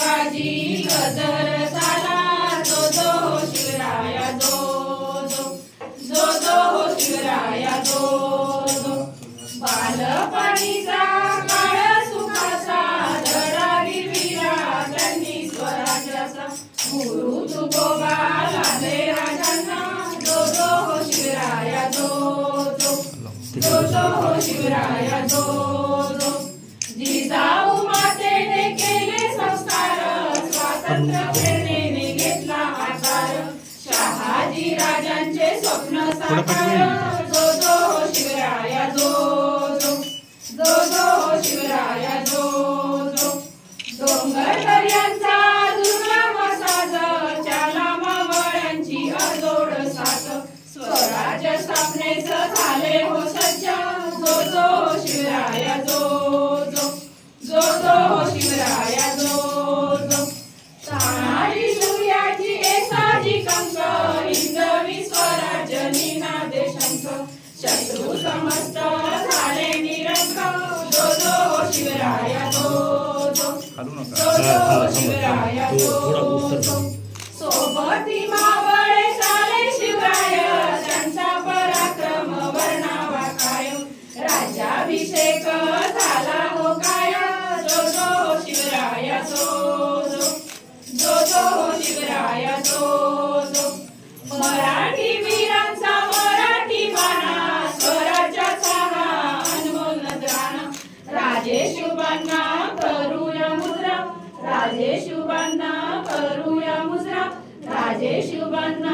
शिवाजी गजर झाला जो जो हो शिवराया जो जो जो जो हो शिवराया जो जो बालपणीचा काळ सुखाचा धडावी वीरा त्यांनी स्वराज्याचा गुरु तुकोबा लाभले राजांना जो जो हो शिवराया जो जो जो जो हो शिवराया जो जो जिजाऊ मातेने केले संस्कार स्वातंत्र्य प्रेरणेने घेतला आकार शहाजी राजांचे स्वप्न साकार जो जो हो शिवराया जो जो जो जो हो शिवराया जो जो डोंगर दर्यांचा दुर्गम साज चाला मावळ्यांची अजोड साथ स्वराज्य स्थापनेच झाले हो सज्ज जो जो हो शिवराया जो जो जो जो हो शिवराया जो जो तानाजी सूर्याची एसाजी कंक हिंदवी स्वराज्य निनादे शंख शत्रु समस्त झाले निरंक जो जो हो शिवराया जो जो जो जो हो शिवराया जो जो सोबती मावळे सारे शिवराय त्यांचा पराक्रम वर्णावा कायम राज्याभिषेक झाला हो काय जो जो हो शिवराया जो जो जो जो हो शिवराया जो जो मराठी वीरांचा मराठी बाणा स्वराज्याचा हा अनमोल नजराणा राजेशुबांना करूया मुद्रा राजेशुबांना करूया मुद्रा राजेशुबांना